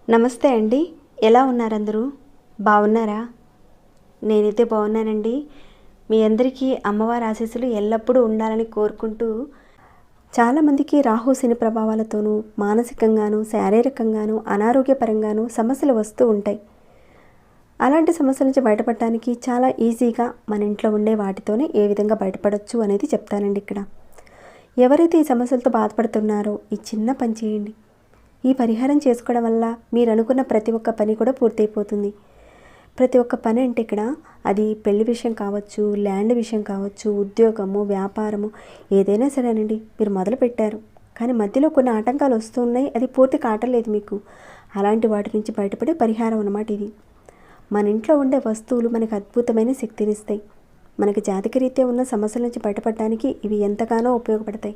నమస్తే అండి, ఎలా ఉన్నారు అందరూ? బాగున్నారా? నేనైతే బాగున్నానండి. మీ అందరికీ అమ్మవారి ఆశీస్సులు ఎల్లప్పుడూ ఉండాలని కోరుకుంటూ, చాలామందికి రాహు శని ప్రభావాలతోనూ మానసికంగాను శారీరకంగాను అనారోగ్యపరంగాను సమస్యలు వస్తూ ఉంటాయి. అలాంటి సమస్యల నుంచి బయటపడటానికి చాలా ఈజీగా మన ఇంట్లో ఉండే వాటితోనే ఏ విధంగా బయటపడవచ్చు అనేది చెప్తానండి. ఇక్కడ ఎవరైతే ఈ సమస్యలతో బాధపడుతున్నారో ఈ చిన్న పని చేయండి. ఈ పరిహారం చేసుకోవడం వల్ల మీరు అనుకున్న ప్రతి ఒక్క పని కూడా పూర్తయిపోతుంది. ప్రతి ఒక్క పని అంటే ఇక్కడ అది పెళ్లి విషయం కావచ్చు, ల్యాండ్ విషయం కావచ్చు, ఉద్యోగము, వ్యాపారము, ఏదైనా సరేనండి. మీరు మొదలు పెట్టారు కానీ మధ్యలో కొన్ని ఆటంకాలు వస్తూ ఉన్నాయి, అది పూర్తి కావట్లేదు మీకు. అలాంటి వాటి నుంచి బయటపడే పరిహారం అన్నమాట ఇది. మన ఇంట్లో ఉండే వస్తువులు మనకు అద్భుతమైన శక్తినిస్తాయి. మనకి జాతకరీత్యా ఉన్న సమస్యల నుంచి బయటపడడానికి ఇవి ఎంతగానో ఉపయోగపడతాయి.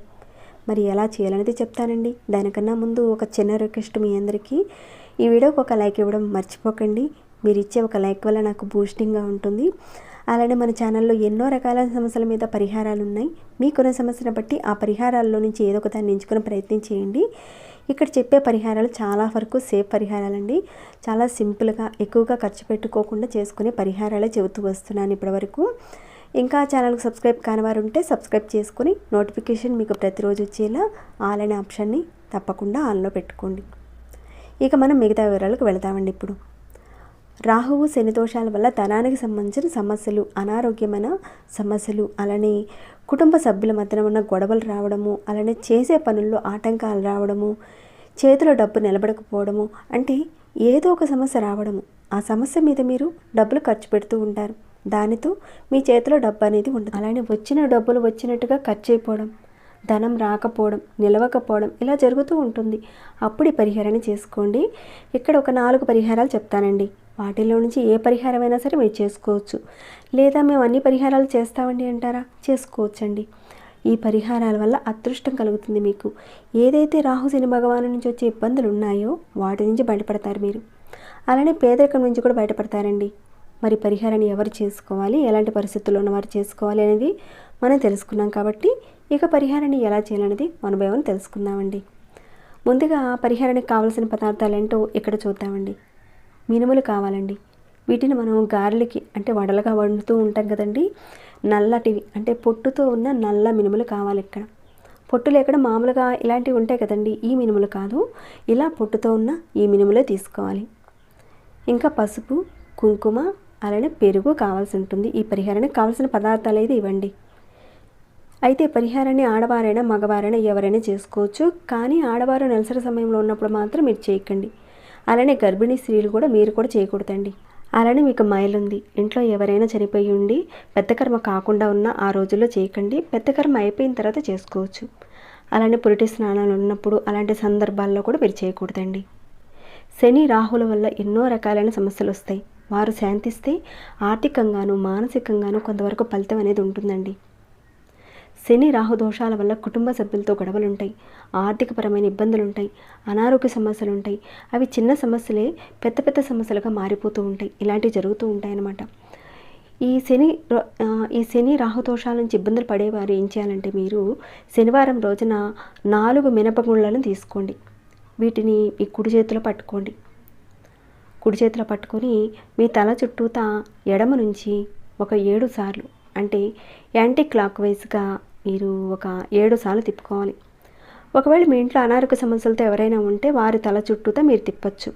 మరి ఎలా చేయాలనేది చెప్తానండి. దానికన్నా ముందు ఒక చిన్న రిక్వెస్ట్ మీ అందరికీ, ఈ వీడియోకి ఒక లైక్ ఇవ్వడం మర్చిపోకండి. మీరు ఇచ్చే ఒక లైక్ వల్ల నాకు బూస్టింగ్గా ఉంటుంది. అలానే మన ఛానల్లో ఎన్నో రకాల సమస్యల మీద పరిహారాలు ఉన్నాయి. మీకున్న సమస్యను బట్టి ఆ పరిహారాల్లో నుంచి ఏదో ఒక దాన్ని ఎంచుకునే ప్రయత్నం చేయండి. ఇక్కడ చెప్పే పరిహారాలు చాలా వరకు సేఫ్ పరిహారాలండి. చాలా సింపుల్గా ఎక్కువగా ఖర్చు పెట్టుకోకుండా చేసుకునే పరిహారాలే చెబుతూ వస్తున్నాను ఇప్పటివరకు. ఇంకా ఛానల్కి సబ్స్క్రైబ్ కానివారు ఉంటే సబ్స్క్రైబ్ చేసుకొని నోటిఫికేషన్ మీకు ప్రతిరోజు వచ్చేలా ఆల్ అనే ఆప్షన్ని తప్పకుండా ఆన్లో పెట్టుకోండి. ఇక మనం మిగతా వివరాలకు వెళతామండి. ఇప్పుడు రాహువు శని దోషాల వల్ల ధనానికి సంబంధించిన సమస్యలు, అనారోగ్యమైన సమస్యలు, అలానే కుటుంబ సభ్యుల మధ్యన ఉన్న గొడవలు రావడము, అలానే చేసే పనుల్లో ఆటంకాలు రావడము, చేతిలో డబ్బు నిలబడకపోవడము, అంటే ఏదో ఒక సమస్య రావడము. ఆ సమస్య మీద మీరు డబ్బులు ఖర్చు పెడుతూ ఉంటారు. దానితో మీ చేతిలో డబ్బు అనేది ఉండదు. అలానే వచ్చిన డబ్బులు వచ్చినట్టుగా ఖర్చు అయిపోవడం, ధనం రాకపోవడం, నిలవకపోవడం ఇలా జరుగుతూ ఉంటుంది. అప్పుడు ఈ పరిహారాన్ని చేసుకోండి. ఇక్కడ ఒక 4 పరిహారాలు చెప్తానండి. వాటిలో నుంచి ఏ పరిహారమైనా సరే మీరు చేసుకోవచ్చు. లేదా మేము అన్ని పరిహారాలు చేస్తామండి అంటారా, చేసుకోవచ్చండి. ఈ పరిహారాల వల్ల అదృష్టం కలుగుతుంది మీకు. ఏదైతే రాహు శని భగవాను నుంచి వచ్చే ఇబ్బందులు ఉన్నాయో వాటి నుంచి బయటపడతారు మీరు. అలానే పేదరికం నుంచి కూడా బయటపడతారండి. మరి పరిహారాన్ని ఎవరు చేసుకోవాలి, ఎలాంటి పరిస్థితుల్లో ఉన్నవారు చేసుకోవాలి అనేది మనం తెలుసుకున్నాం. కాబట్టి ఇక పరిహారాన్ని ఎలా చేయాలనేది మన భయం తెలుసుకుందామండి. ముందుగా పరిహారానికి కావాల్సిన పదార్థాలు ఏంటో ఇక్కడ చూద్దామండి. మినుములు కావాలండి. వీటిని మనం గారెలకి అంటే వడలుగా వండుతూ ఉంటాం కదండి. నల్లటివి అంటే పొట్టుతో ఉన్న నల్ల మినుములు కావాలి. ఇక్కడ పొట్టు లేకుండా మామూలుగా ఇలాంటివి ఉంటాయి కదండి, ఈ మినుములు కాదు, ఇలా పొట్టుతో ఉన్న ఈ మినుములే తీసుకోవాలి. ఇంకా పసుపు, కుంకుమ, అలానే పెరుగు కావాల్సి ఉంటుంది. ఈ పరిహారానికి కావాల్సిన పదార్థాలు అయితే ఇవ్వండి. అయితే పరిహారాన్ని ఆడవారైనా మగవారైనా ఎవరైనా చేసుకోవచ్చు. కానీ ఆడవారు నెలసరి సమయంలో ఉన్నప్పుడు మాత్రం మీరు చేయకండి. అలానే గర్భిణీ స్త్రీలు కూడా మీరు కూడా చేయకూడదండి. అలానే మీకు మైలుంది, ఇంట్లో ఎవరైనా చనిపోయి ఉండి పెద్ద కర్మ కాకుండా ఉన్న ఆ రోజుల్లో చేయకండి. పెద్ద కర్మ అయిపోయిన తర్వాత చేసుకోవచ్చు. అలానే పురిటి స్నానాలు ఉన్నప్పుడు అలాంటి సందర్భాల్లో కూడా మీరు చేయకూడదండి. శని రాహుల వల్ల ఎన్నో రకాలైన సమస్యలు వస్తాయి. వారు శాంతిస్తే ఆర్థికంగాను మానసికంగాను కొంతవరకు ఫలితం అనేది ఉంటుందండి. శని రాహు దోషాల వల్ల కుటుంబ సభ్యులతో గొడవలు ఉంటాయి, ఆర్థికపరమైన ఇబ్బందులు ఉంటాయి, అనారోగ్య సమస్యలు ఉంటాయి. అవి చిన్న సమస్యలే పెద్ద పెద్ద సమస్యలుగా మారిపోతూ ఉంటాయి. ఇలాంటివి జరుగుతూ ఉంటాయన్నమాట. ఈ శని రాహు దోషాల నుంచి ఇబ్బందులు పడేవారు ఏం చేయాలంటే, మీరు శనివారం రోజున 4 మినపగుళ్ళను తీసుకోండి. వీటిని మీ కుడి చేతిలో పట్టుకోండి. కుడి చేతిలో పట్టుకొని మీ తల చుట్టూతా ఎడమ నుంచి ఒక 7 సార్లు అంటే యాంటీ క్లాక్ వైజ్గా మీరు ఒక 7 సార్లు తిప్పుకోవాలి. ఒకవేళ మీ ఇంట్లో అనారోగ్య సమస్యలతో ఎవరైనా ఉంటే వారి తల చుట్టూతా మీరు తిప్పచ్చు.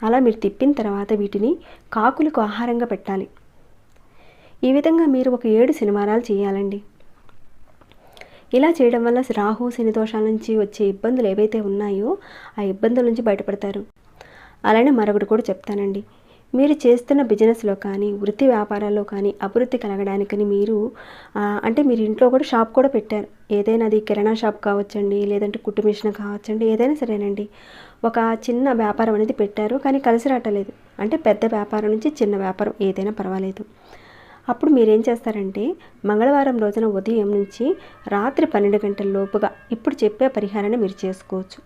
అలా మీరు తిప్పిన తర్వాత వీటిని కాకులకు ఆహారంగా పెట్టాలి. ఈ విధంగా మీరు ఒక 7 శనివారాలు చేయాలండి. ఇలా చేయడం వల్ల రాహు శని దోషాల నుంచి వచ్చే ఇబ్బందులు ఏవైతే ఉన్నాయో ఆ ఇబ్బందుల నుంచి బయటపడతారు. అలానే మరొకటి కూడా చెప్తానండి. మీరు చేస్తున్న బిజినెస్లో కానీ వృత్తి వ్యాపారాల్లో కానీ అభివృద్ధి కలగడానికని మీరు అంటే మీరు ఇంట్లో కూడా షాప్ కూడా పెట్టారు. ఏదైనా అది కిరాణా షాప్ కావచ్చండి, లేదంటే కుట్టు మిషన్ కావచ్చండి, ఏదైనా సరేనండి. ఒక చిన్న వ్యాపారం అనేది పెట్టారు కానీ కలిసి రావట్లేదు. అంటే పెద్ద వ్యాపారం నుంచి చిన్న వ్యాపారం ఏదైనా పర్వాలేదు. అప్పుడు మీరేం చేస్తారంటే మంగళవారం రోజున ఉదయం నుంచి రాత్రి 12 గంటల లోపుగా ఇప్పుడు చెప్పే పరిహారాన్ని మీరు చేసుకోవచ్చు.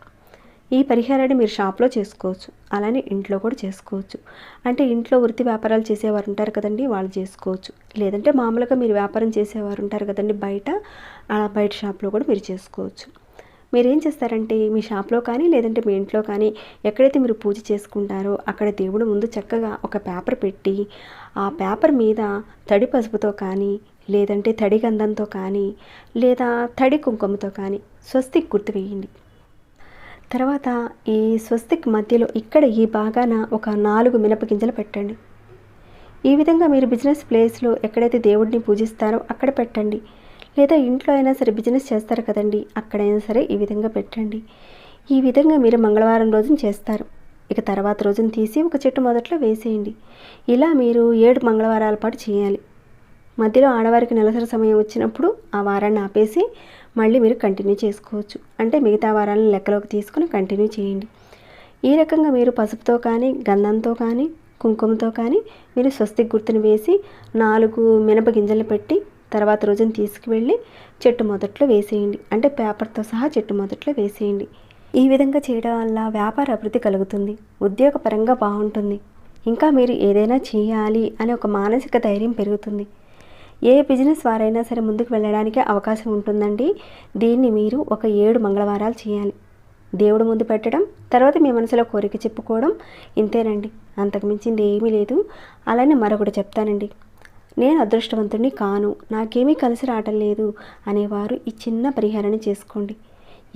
ఈ పరిహారాన్ని మీరు షాప్లో చేసుకోవచ్చు, అలానే ఇంట్లో కూడా చేసుకోవచ్చు. అంటే ఇంట్లో వృత్తి వ్యాపారాలు చేసేవారు ఉంటారు కదండి, వాళ్ళు చేసుకోవచ్చు. లేదంటే మామూలుగా మీరు వ్యాపారం చేసేవారు ఉంటారు కదండి బయట, బయట షాప్లో కూడా మీరు చేసుకోవచ్చు. మీరేం చేస్తారంటే మీ షాప్లో కానీ లేదంటే మీ ఇంట్లో కానీ ఎక్కడైతే మీరు పూజ చేసుకుంటారో అక్కడ దేవుడు ముందు చక్కగా ఒక పేపర్ పెట్టి, ఆ పేపర్ మీద తడి పసుపుతో కానీ లేదంటే తడి గంధంతో కానీ లేదా తడి కుంకుమతో కానీ స్వస్తిక్ గుర్తు వేయండి. తర్వాత ఈ స్వస్తిక్ మధ్యలో ఇక్కడ ఈ భాగాన ఒక 4 మినపగింజలు పెట్టండి. ఈ విధంగా మీరు బిజినెస్ ప్లేస్లో ఎక్కడైతే దేవుడిని పూజిస్తారో అక్కడ పెట్టండి, లేదా ఇంట్లో అయినా సరే బిజినెస్ చేస్తారు కదండి అక్కడైనా సరే ఈ విధంగా పెట్టండి. ఈ విధంగా మీరు మంగళవారం రోజున చేస్తారు. ఇక తర్వాత రోజున తీసి ఒక చెట్టు మొదట్లో వేసేయండి. ఇలా మీరు 7 మంగళవారాల పాటు చేయాలి. మధ్యలో ఆడవారికి నెలసరి సమయం వచ్చినప్పుడు ఆ వారాన్ని ఆపేసి మళ్ళీ మీరు కంటిన్యూ చేసుకోవచ్చు. అంటే మిగతా వారాలను లెక్కలోకి తీసుకుని కంటిన్యూ చేయండి. ఈ రకంగా మీరు పసుపుతో కానీ గంధంతో కానీ కుంకుమతో కానీ మీరు స్వస్తిక్ గుర్తుని వేసి 4 మినప గింజలు పెట్టి తర్వాత రోజున తీసుకువెళ్ళి చెట్టు మొదట్లో వేసేయండి. అంటే పేపర్తో సహా చెట్టు మొదట్లో వేసేయండి. ఈ విధంగా చేయడం వల్ల వ్యాపార అభివృద్ధి కలుగుతుంది, ఉద్యోగపరంగా బాగుంటుంది. ఇంకా మీరు ఏదైనా చేయాలి అనే ఒక మానసిక ధైర్యం పెరుగుతుంది. ఏ బిజినెస్ వారైనా సరే ముందుకు వెళ్ళడానికి అవకాశం ఉంటుందండి. దీన్ని మీరు ఒక 7 మంగళవారాలు చేయాలి. దేవుడు ముందు పెట్టడం, తర్వాత మీ మనసులో కోరిక చెప్పుకోవడం, ఇంతేనండి, అంతకుమించింది ఏమీ లేదు. అలానే మరొకటి చెప్తానండి, నేను అదృష్టవంతుడిని కాను, నాకేమీ కలిసి రావటం లేదు అనేవారు ఈ చిన్న పరిహారాన్ని చేసుకోండి.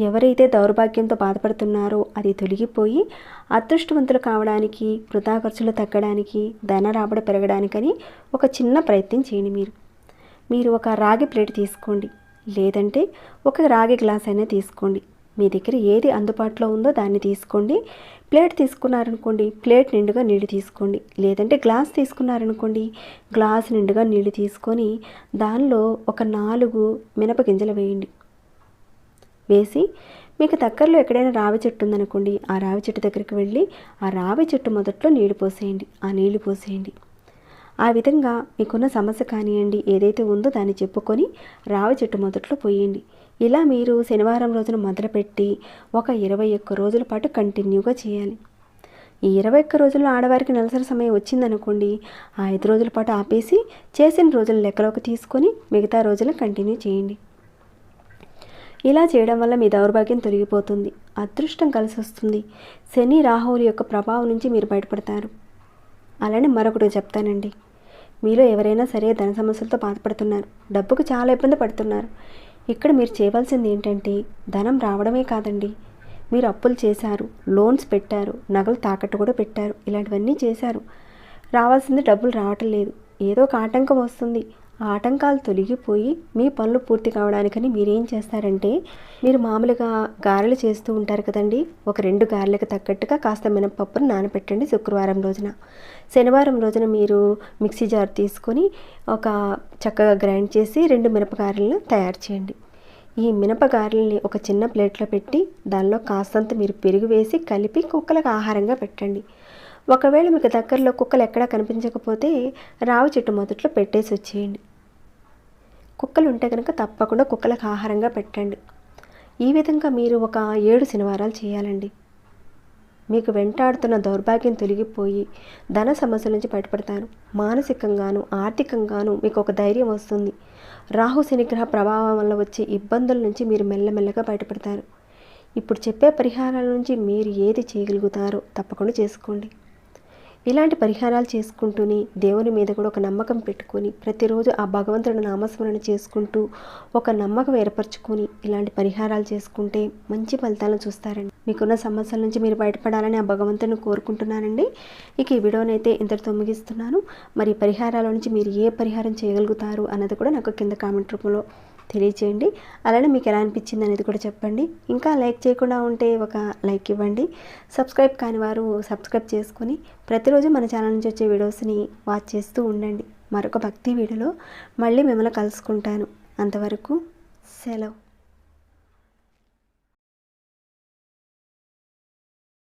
ఎవరైతే దౌర్భాగ్యంతో బాధపడుతున్నారో అది తొలగిపోయి అదృష్టవంతులు కావడానికి, వృధా ఖర్చులు తగ్గడానికి, ధన రాబడి పెరగడానికని ఒక చిన్న ప్రయత్నం చేయండి. మీరు ఒక రాగి ప్లేట్ తీసుకోండి, లేదంటే ఒక రాగి గ్లాస్ అయినా తీసుకోండి. మీ దగ్గర ఏది అందుబాటులో ఉందో దాన్ని తీసుకోండి. ప్లేట్ తీసుకున్నారనుకోండి, ప్లేట్ నిండుగా నీళ్ళు తీసుకోండి. లేదంటే గ్లాస్ తీసుకున్నారనుకోండి, గ్లాస్ నిండుగా నీళ్ళు తీసుకొని దానిలో ఒక 4 మినపగింజలు వేయండి. వేసి మీకు దగ్గరలో ఎక్కడైనా రావి చెట్టు ఉందనుకోండి, ఆ రావి చెట్టు దగ్గరికి వెళ్ళి ఆ రావి చెట్టు మొదట్లో నీళ్లు పోసేయండి. ఆ నీళ్లు పోసేయండి. ఆ విధంగా మీకున్న సమస్య కానివ్వండి ఏదైతే ఉందో దాన్ని చెప్పుకొని రావి చెట్టు మొదట్లో పోయండి. ఇలా మీరు శనివారం రోజున మొదలుపెట్టి ఒక 21 రోజుల పాటు కంటిన్యూగా చేయాలి. ఈ 21 రోజుల్లో ఆడవారికి నెలసరి సమయం వచ్చిందనుకోండి, ఆ 5 రోజుల పాటు ఆపేసి చేసిన రోజులు లెక్కలోకి తీసుకొని మిగతా రోజులు కంటిన్యూ చేయండి. ఇలా చేయడం వల్ల మీ దౌర్భాగ్యం తొలగిపోతుంది, అదృష్టం కలిసి వస్తుంది, శని రాహువుల యొక్క ప్రభావం నుంచి మీరు బయటపడతారు. అలానే మరొకటి చెప్తానండి, మీలో ఎవరైనా సరే ధన సమస్యలతో బాధపడుతున్నారు, డబ్బుకు చాలా ఇబ్బంది పడుతున్నారు. ఇక్కడ మీరు చేయవలసింది ఏంటంటే ధనం రావడమే కాదండి, మీరు అప్పులు చేశారు, లోన్స్ పెట్టారు, నగలు తాకట్టు కూడా పెట్టారు, ఇలాంటివన్నీ చేశారు. రావాల్సింది డబ్బులు రావటం లేదు, ఏదో ఒక ఆటంకం వస్తుంది. ఆ ఆటంకాలు తొలగిపోయి మీ పనులు పూర్తి కావడానికని మీరేం చేస్తారంటే, మీరు మామూలుగా గారెలు చేస్తూ ఉంటారు కదండి, ఒక 2 గారెలకు తగ్గట్టుగా కాస్త మినపప్పును నానబెట్టండి శుక్రవారం రోజున. శనివారం రోజున మీరు మిక్సీ జార్ తీసుకొని ఒక చక్కగా గ్రైండ్ చేసి 2 మినపగారెలను తయారు చేయండి. ఈ మినపగారెల్ని ఒక చిన్న ప్లేట్లో పెట్టి దానిలో కాస్తంత మీరు పెరుగు వేసి కలిపి కుక్కలకు ఆహారంగా పెట్టండి. ఒకవేళ మీకు దగ్గరలో కుక్కలు ఎక్కడా కనిపించకపోతే రావి చెట్టు మొదట్లో పెట్టేసి వచ్చేయండి. కుక్కలు ఉంటే కనుక తప్పకుండా కుక్కలకు ఆహారంగా పెట్టండి. ఈ విధంగా మీరు ఒక 7 శనివారాలు చేయాలండి. మీకు వెంటాడుతున్న దౌర్భాగ్యం తొలగిపోయి ధన సమస్యల నుంచి బయటపడతారు. మానసికంగాను ఆర్థికంగాను మీకు ఒక ధైర్యం వస్తుంది. రాహు శనిగ్రహ ప్రభావం వల్ల వచ్చే ఇబ్బందుల నుంచి మీరు మెల్లమెల్లగా బయటపడతారు. ఇప్పుడు చెప్పే పరిహారాల నుంచి మీరు ఏది చేయగలుగుతారో తప్పకుండా చేసుకోండి. ఇలాంటి పరిహారాలు చేసుకుంటూనే దేవుని మీద కూడా ఒక నమ్మకం పెట్టుకొని ప్రతిరోజు ఆ భగవంతుడి నామస్మరణ చేసుకుంటూ ఒక నమ్మకం ఏర్పరచుకొని ఇలాంటి పరిహారాలు చేసుకుంటే మంచి ఫలితాలను చూస్తారండి. మీకున్న సమస్యల నుంచి మీరు బయటపడాలని ఆ భగవంతుని కోరుకుంటున్నానండి. ఇక ఈ వీడియోనైతే ఇంతటితో ముగిస్తున్నాను. మరి పరిహారాల నుంచి మీరు ఏ పరిహారం చేయగలుగుతారు అన్నది కూడా నాకు కింద కామెంట్ రూపంలో తెలియచేయండి. అలానే మీకు ఎలా అనిపించింది అనేది కూడా చెప్పండి. ఇంకా లైక్ చేయకుండా ఉంటే ఒక లైక్ ఇవ్వండి. సబ్స్క్రైబ్ కాని వారు సబ్స్క్రైబ్ చేసుకొని ప్రతిరోజు మన ఛానల్ నుంచి వచ్చే వీడియోస్ని వాచ్ చేస్తూ ఉండండి. మరొక భక్తి వీడియోలో మళ్ళీ మిమ్మల్ని కలుసుకుంటాను. అంతవరకు సెలవు.